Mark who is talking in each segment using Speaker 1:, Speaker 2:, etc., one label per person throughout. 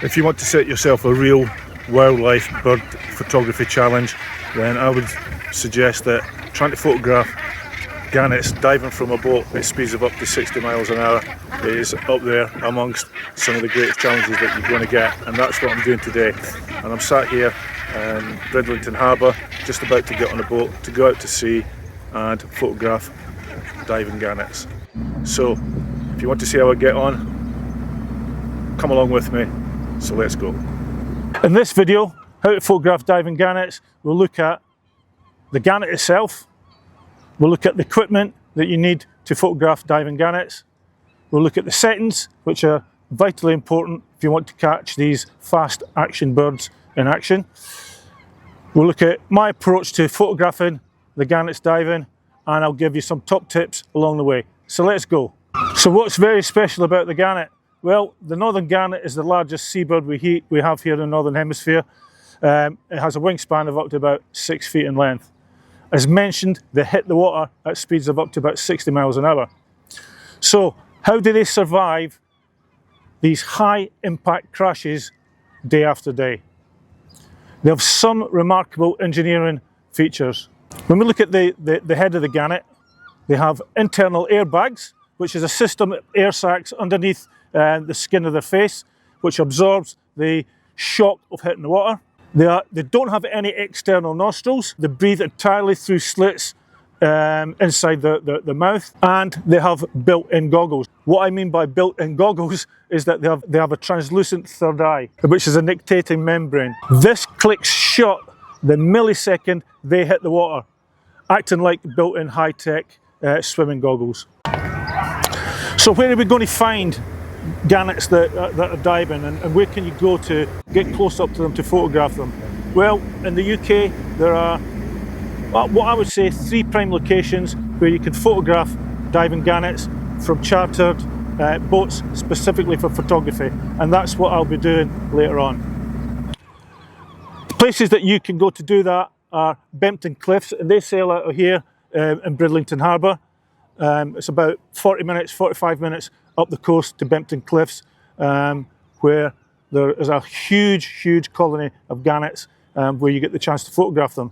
Speaker 1: If you want to set yourself a real wildlife bird photography challenge, then I would suggest that trying to photograph gannets diving from a boat at speeds of up to 60 miles an hour is up there amongst some of the greatest challenges that you're going to get, and that's what I'm doing today. And I'm sat here in Bridlington Harbour, just about to get on a boat to go out to sea and photograph diving gannets. So if you want to see how I get on, come along with me. So let's go. In this video, how to photograph diving gannets, we'll look at the gannet itself, we'll look at the equipment that you need to photograph diving gannets, we'll look at the settings, which are vitally important if you want to catch these fast action birds in action. We'll look at my approach to photographing the gannets diving, and I'll give you some top tips along the way. So let's go. So what's very special about the gannet? Well, the Northern Gannet is the largest seabird we have here in the Northern Hemisphere. It has a wingspan of up to about 6 feet in length. As mentioned, they hit the water at speeds of up to about 60 miles an hour. So how do they survive these high impact crashes day after day? They have some remarkable engineering features. When we look at the head of the gannet, they have internal airbags, which is a system of air sacs underneath the skin of their face, which absorbs the shock of hitting the water. They don't have any external nostrils. They breathe entirely through slits inside the mouth, and they have built-in goggles. What I mean by built-in goggles is that they have a translucent third eye, which is a nictitating membrane. This clicks shut the millisecond they hit the water, acting like built-in high-tech swimming goggles. So where are we going to find gannets that are diving, and where can you go to get close up to them to photograph them? Well, in the UK there are what I would say 3 prime locations where you can photograph diving gannets from chartered boats specifically for photography, and that's what I'll be doing later on. The places that you can go to do that are Bempton Cliffs, and they sail out of here in Bridlington Harbour. It's about 45 minutes up the coast to Bempton Cliffs, where there is a huge colony of gannets where you get the chance to photograph them.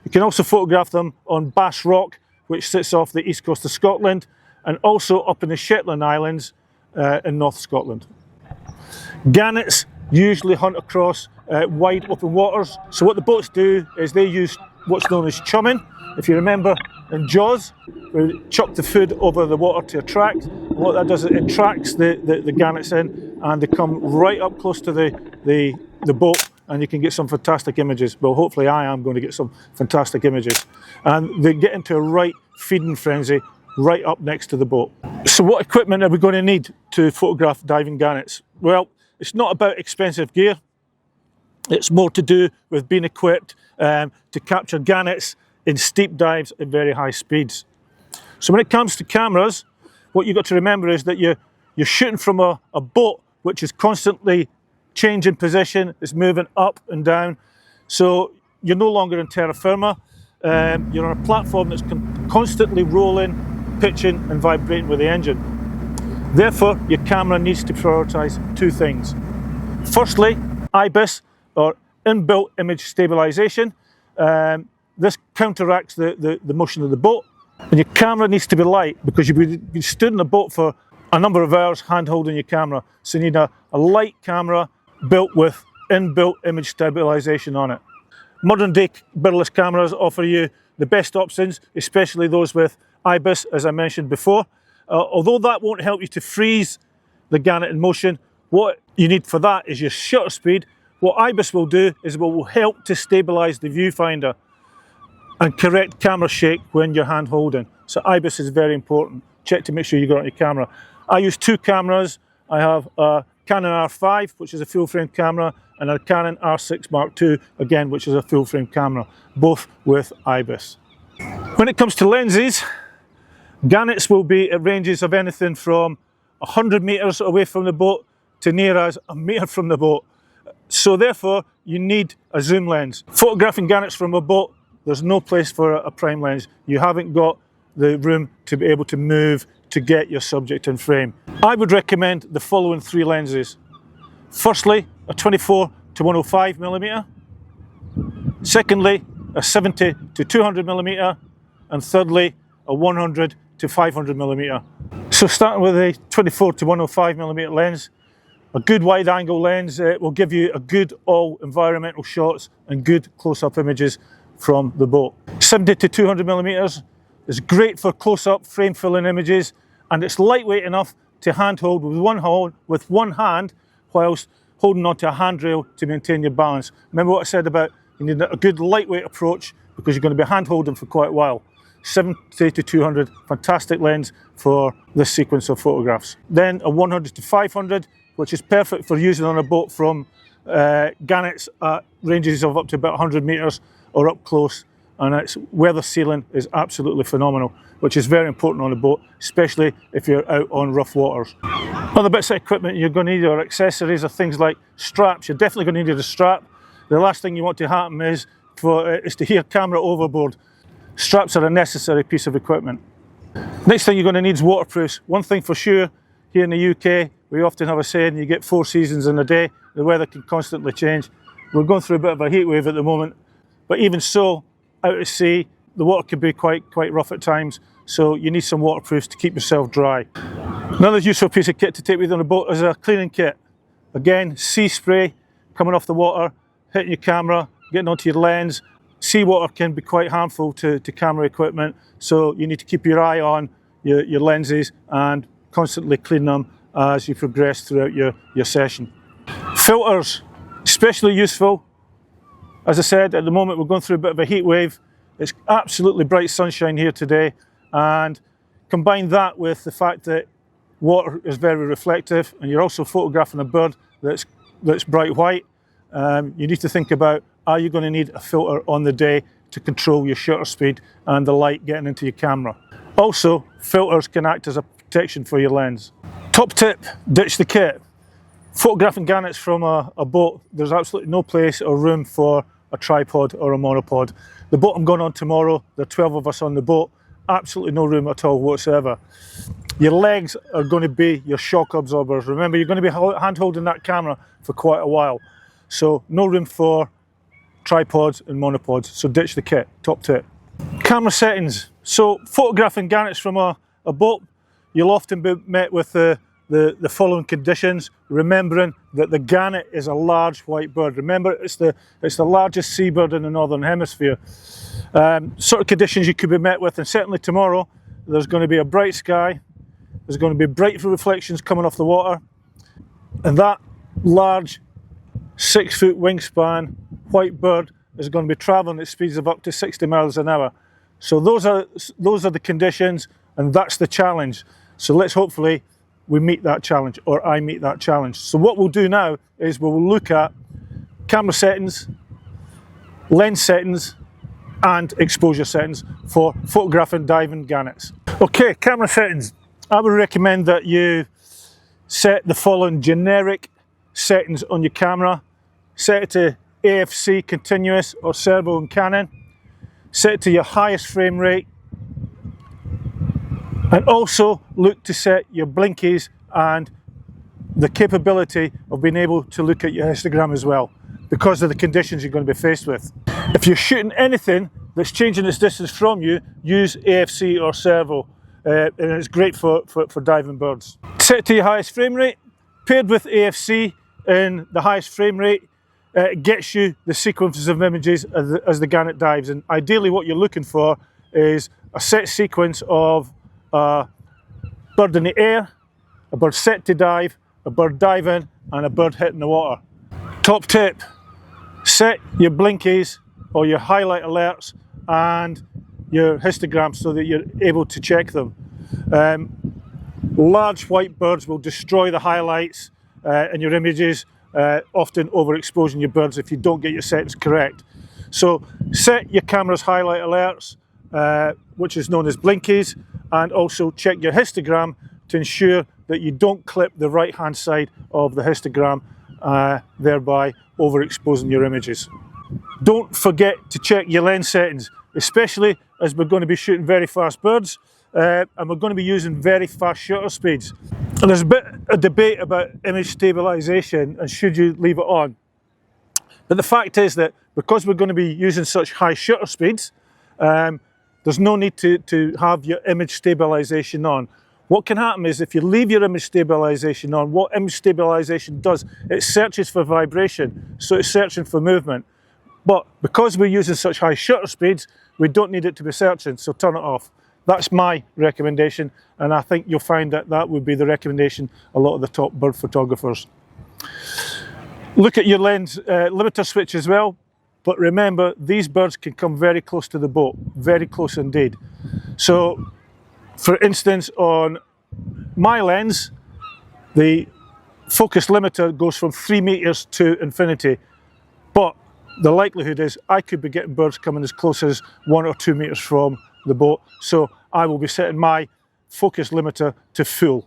Speaker 1: You can also photograph them on Bass Rock, which sits off the east coast of Scotland, and also up in the Shetland Islands in North Scotland. Gannets usually hunt across wide open waters, so what the boats do is they use what's known as chumming. If you remember in Jaws, we chuck the food over the water to attract. And what that does is it attracts the gannets in, and they come right up close to the boat, and you can get some fantastic images. Well, hopefully I am going to get some fantastic images. And they get into a right feeding frenzy right up next to the boat. So what equipment are we going to need to photograph diving gannets? Well, it's not about expensive gear. It's more to do with being equipped to capture gannets in steep dives at very high speeds. So when it comes to cameras, what you've got to remember is that you're shooting from a boat which is constantly changing position, it's moving up and down. So you're no longer in terra firma, you're on a platform that's constantly rolling, pitching and vibrating with the engine. Therefore, your camera needs to prioritise 2 things. Firstly, IBIS, or inbuilt image stabilisation. This counteracts the motion of the boat, and your camera needs to be light because you've been stood in the boat for a number of hours hand holding your camera, so you need a light camera built with inbuilt image stabilisation on it. Modern day mirrorless cameras offer you the best options, especially those with IBIS, as I mentioned before. Although that won't help you to freeze the gannet in motion, what you need for that is your shutter speed. What IBIS will do is it will help to stabilise the viewfinder and correct camera shake when you're hand holding. So IBIS is very important. Check to make sure you got it on your camera. I use 2 cameras. I have a Canon R5, which is a full frame camera, and a Canon R6 Mark II, again, which is a full frame camera, both with IBIS. When it comes to lenses, gannets will be at ranges of anything from 100 metres away from the boat to near as a metre from the boat. So therefore, you need a zoom lens. Photographing gannets from a boat, there's no place for a prime lens. You haven't got the room to be able to move to get your subject in frame. I would recommend the following 3 lenses. Firstly, a 24 to 105 millimeter. Secondly, a 70 to 200 millimeter. And thirdly, a 100 to 500 millimeter. So starting with a 24 to 105 millimeter lens, a good wide angle lens will give you a good all environmental shots and good close-up images from the boat. 70 to 200 millimeters is great for close-up frame filling images, and it's lightweight enough to handhold with one hand whilst holding onto a handrail to maintain your balance. Remember what I said about you need a good lightweight approach because you're going to be hand holding for quite a while. 70 to 200, fantastic lens for this sequence of photographs. Then a 100 to 500, which is perfect for using on a boat from Gannets at ranges of up to about 100 meters or up close, and its weather sealing is absolutely phenomenal, which is very important on a boat, especially if you're out on rough waters. Other bits of equipment you're going to need or accessories are things like straps. You're definitely going to need a strap. The last thing you want to happen is to hear camera overboard. Straps are a necessary piece of equipment. Next thing you're going to need is waterproofs. One thing for sure, here in the UK, we often have a saying, you get 4 seasons in a day. The weather can constantly change. We're going through a bit of a heat wave at the moment, but even so, out at sea, the water can be quite rough at times, so you need some waterproofs to keep yourself dry. Another useful piece of kit to take with you on a boat is a cleaning kit. Again, sea spray coming off the water, hitting your camera, getting onto your lens. Seawater can be quite harmful to camera equipment, so you need to keep your eye on your lenses and constantly clean them as you progress throughout your session. Filters, especially useful. As I said, at the moment we're going through a bit of a heat wave. It's absolutely bright sunshine here today, and combine that with the fact that water is very reflective and you're also photographing a bird that's bright white. You need to think about, are you going to need a filter on the day to control your shutter speed and the light getting into your camera? Also, filters can act as a protection for your lens. Top tip, ditch the kit. Photographing gannets from a boat, there's absolutely no place or room for a tripod or a monopod. The boat I'm going on tomorrow, there are 12 of us on the boat, absolutely no room at all whatsoever. Your legs are going to be your shock absorbers. Remember, you're going to be hand holding that camera for quite a while. So no room for tripods and monopods, so ditch the kit, top tip. Camera settings. So photographing gannets from a boat, you'll often be met with the following conditions, remembering that the gannet is a large white bird. Remember, it's the largest seabird in the Northern Hemisphere. Sort of conditions you could be met with, and certainly tomorrow, there's going to be a bright sky, there's going to be bright reflections coming off the water, and that large 6-foot wingspan white bird is going to be travelling at speeds of up to 60 miles an hour. So those are the conditions, and that's the challenge. So let's hopefully we meet that challenge, or I meet that challenge. So what we'll do now is we'll look at camera settings, lens settings, and exposure settings for photographing diving gannets. Okay, camera settings. I would recommend that you set the following generic settings on your camera. Set it to AFC continuous or servo and Canon. Set it to your highest frame rate, and also look to set your blinkies and the capability of being able to look at your histogram as well, because of the conditions you're going to be faced with. If you're shooting anything that's changing its distance from you, use AFC or servo, and it's great for diving birds. Set it to your highest frame rate. Paired with AFC in the highest frame rate, it gets you the sequences of images as the gannet dives, and ideally what you're looking for is a set sequence of a bird in the air, a bird set to dive, a bird diving, and a bird hitting the water. Top tip, set your blinkies or your highlight alerts and your histograms so that you're able to check them. Large white birds will destroy the highlights in your images, often overexposing your birds if you don't get your settings correct. So set your camera's highlight alerts, which is known as blinkies, and also check your histogram to ensure that you don't clip the right hand side of the histogram, thereby overexposing your images. Don't forget to check your lens settings, especially as we're going to be shooting very fast birds, and we're going to be using very fast shutter speeds. And there's a bit of debate about image stabilisation and should you leave it on. But the fact is that because we're going to be using such high shutter speeds, there's no need to have your image stabilisation on. What can happen is if you leave your image stabilisation on, what image stabilisation does, it searches for vibration, so it's searching for movement. But because we're using such high shutter speeds, we don't need it to be searching, so turn it off. That's my recommendation, and I think you'll find that that would be the recommendation a lot of the top bird photographers. Look at your lens limiter switch as well, but remember these birds can come very close to the boat, very close indeed. So for instance, on my lens, the focus limiter goes from 3 meters to infinity, but the likelihood is I could be getting birds coming as close as 1 or 2 meters from the boat, so I will be setting my focus limiter to full.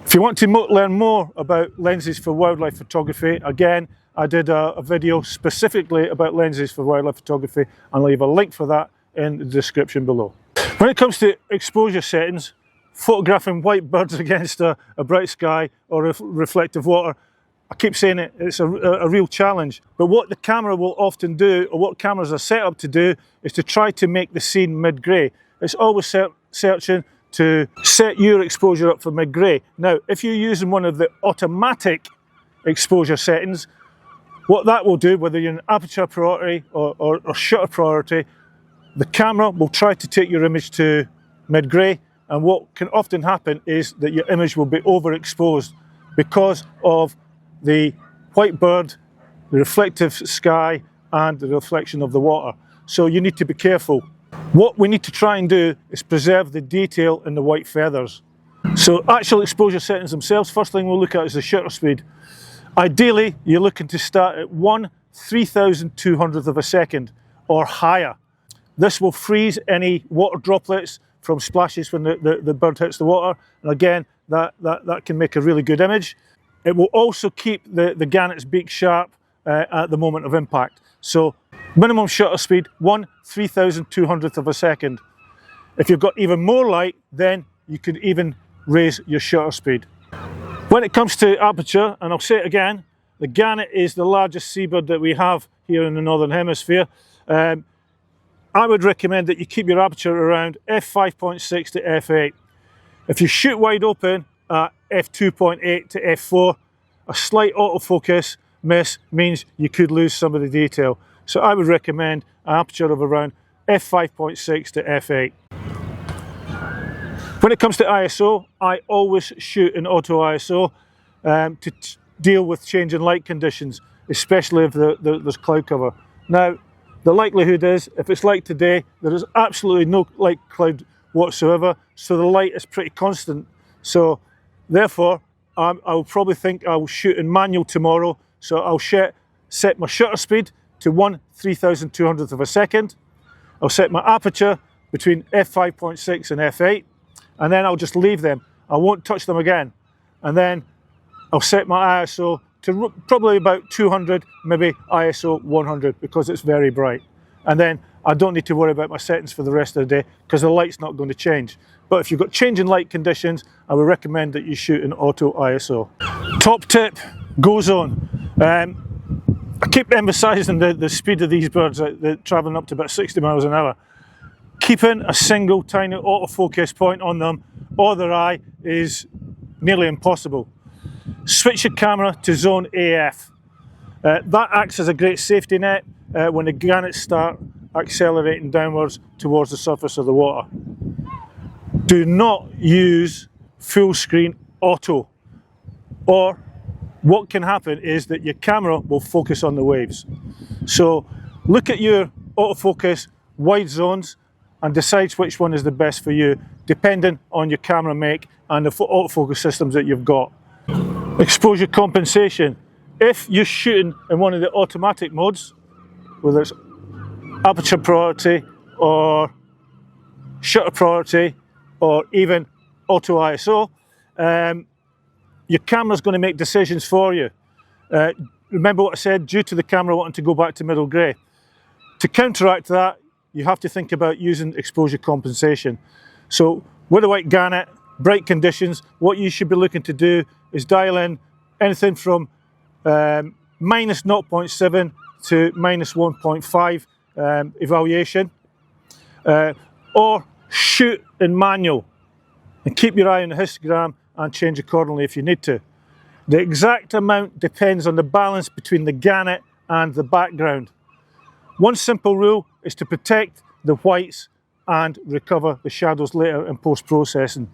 Speaker 1: If you want to learn more about lenses for wildlife photography, again, I did a video specifically about lenses for wildlife photography, and I'll leave a link for that in the description below. When it comes to exposure settings, photographing white birds against a bright sky or reflective water, I keep saying it, it's a real challenge. But what the camera will often do, or what cameras are set up to do, is to try to make the scene mid-grey. It's always searching to set your exposure up for mid-grey. Now, if you're using one of the automatic exposure settings, what that will do, whether you're in aperture priority or shutter priority, the camera will try to take your image to mid-grey, and what can often happen is that your image will be overexposed because of the white bird, the reflective sky, and the reflection of the water. So you need to be careful. What we need to try and do is preserve the detail in the white feathers. So actual exposure settings themselves, first thing we'll look at is the shutter speed. Ideally, you're looking to start at 1/3200th of a second or higher. This will freeze any water droplets from splashes when the bird hits the water, and again, that can make a really good image. It will also keep the gannet's beak sharp at the moment of impact. So minimum shutter speed, 1/3200th of a second. If you've got even more light, then you could even raise your shutter speed. When it comes to aperture, and I'll say it again, the gannet is the largest seabird that we have here in the Northern Hemisphere. I would recommend that you keep your aperture around f5.6 to f8. If you shoot wide open at f2.8 to f4, a slight autofocus miss means you could lose some of the detail. So I would recommend an aperture of around f5.6 to f8. When it comes to ISO, I always shoot in auto ISO to deal with changing light conditions, especially if there's cloud cover. Now, the likelihood is, if it's like today, there is absolutely no light cloud whatsoever, so the light is pretty constant. So therefore, I will probably think I will shoot in manual tomorrow, so I'll set my shutter speed to 1/3200th of a second. I'll set my aperture between f5.6 and f8, and then I'll just leave them. I won't touch them again. And then I'll set my ISO to probably about 200, maybe ISO 100, because it's very bright. And then I don't need to worry about my settings for the rest of the day because the light's not going to change. But if you've got changing light conditions, I would recommend that you shoot in auto ISO. Top tip, go zone. I keep emphasising the speed of these birds, they're travelling up to about 60 miles an hour. Keeping a single tiny autofocus point on them or their eye is nearly impossible. Switch your camera to zone AF. That acts as a great safety net when the gannets start accelerating downwards towards the surface of the water. Do not use full screen auto, or what can happen is that your camera will focus on the waves. So look at your autofocus wide zones and decide which one is the best for you, depending on your camera make and the autofocus systems that you've got. Exposure compensation. If you're shooting in one of the automatic modes, whether it's aperture priority or shutter priority or even auto ISO, your camera's going to make decisions for you. Remember what I said, due to the camera wanting to go back to middle grey. To counteract that, you have to think about using exposure compensation. So with a white gannet, bright conditions, what you should be looking to do is dial in anything from minus 0.7 to minus 1.5 evaluation, or shoot in manual and keep your eye on the histogram and change accordingly if you need to. The exact amount depends on the balance between the gannet and the background. One simple rule is to protect the whites and recover the shadows later in post-processing.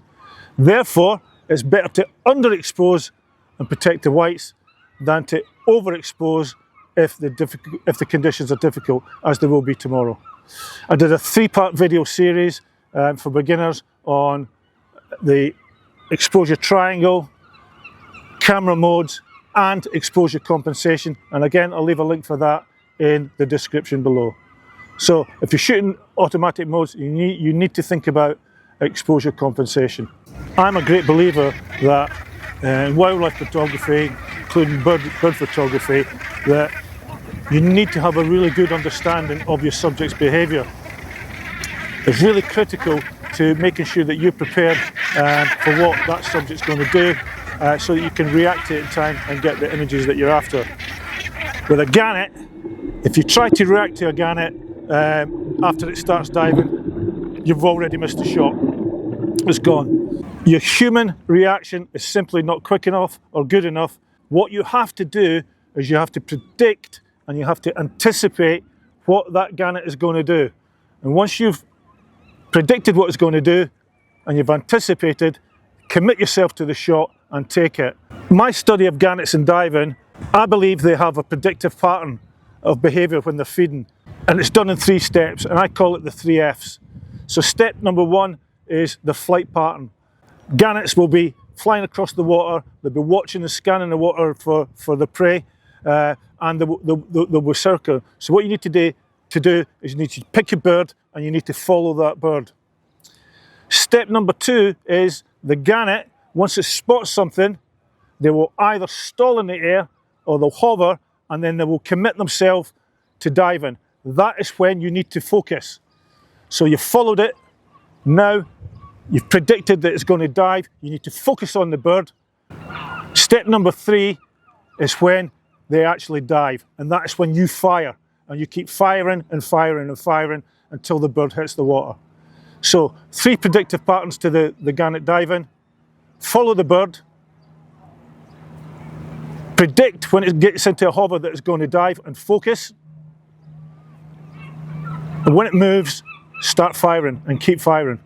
Speaker 1: Therefore, it's better to underexpose and protect the whites than to overexpose if the conditions are difficult, as they will be tomorrow. I did a 3-part video series for beginners on the exposure triangle, camera modes and exposure compensation, and again I'll leave a link for that in the description below. So if you're shooting automatic modes, you need to think about exposure compensation. I'm a great believer that in wildlife photography, including bird photography, that you need to have a really good understanding of your subject's behaviour. It's really critical to making sure that you're prepared for what that subject's going to do, so that you can react to it in time and get the images that you're after. With a gannet, if you try to react to a gannet after it starts diving, you've already missed the shot. It's gone. Your human reaction is simply not quick enough or good enough. What you have to do is you have to predict and you have to anticipate what that gannet is going to do. And once you've predicted what it's going to do and you've anticipated, commit yourself to the shot and take it. My study of gannets in diving, I believe they have a predictive pattern of behaviour when they're feeding, and it's done in 3 steps, and I call it the 3 Fs. So step number 1 is the flight pattern. Gannets will be flying across the water, they'll be watching and scanning the water for the prey, and they'll be circling. So what you need to do is you need to pick your bird and you need to follow that bird. Step number 2 is the gannet, once it spots something, they will either stall in the air or they'll hover, and then they will commit themselves to diving. That is when you need to focus. So you've followed it, now you've predicted that it's going to dive, you need to focus on the bird. Step number 3 is when they actually dive, and that is when you fire, and you keep firing and firing and firing until the bird hits the water. So 3 predictive patterns to the gannet diving: follow the bird, predict when it gets into a hover that it's going to dive and focus, and when it moves, start firing and keep firing.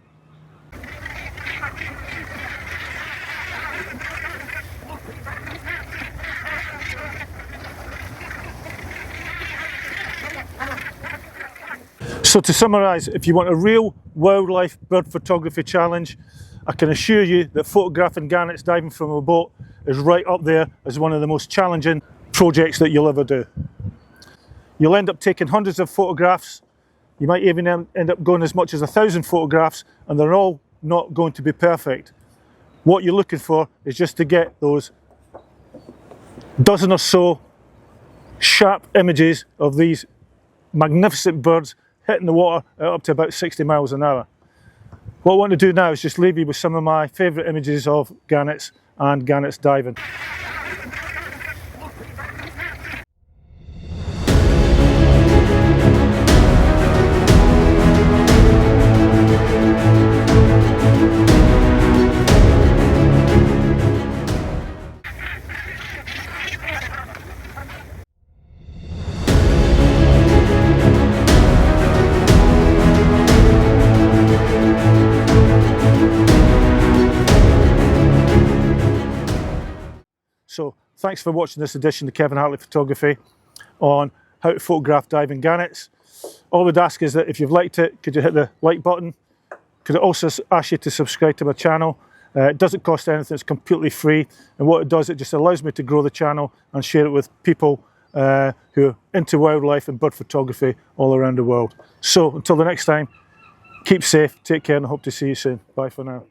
Speaker 1: So to summarise, if you want a real wildlife bird photography challenge, I can assure you that photographing gannets diving from a boat is right up there as one of the most challenging projects that you'll ever do. You'll end up taking hundreds of photographs, you might even end up going as much as 1,000 photographs, and they're all not going to be perfect. What you're looking for is just to get those dozen or so sharp images of these magnificent birds hitting the water at up to about 60 miles an hour. What I want to do now is just leave you with some of my favourite images of gannets and gannets diving. So thanks for watching this edition of Kevin Hatley Photography on how to photograph diving gannets. All I would ask is that if you've liked it, could you hit the like button? Could I also ask you to subscribe to my channel? It doesn't cost anything, it's completely free, and what it does, it just allows me to grow the channel and share it with people who are into wildlife and bird photography all around the world. So until the next time, keep safe, take care, and I hope to see you soon. Bye for now.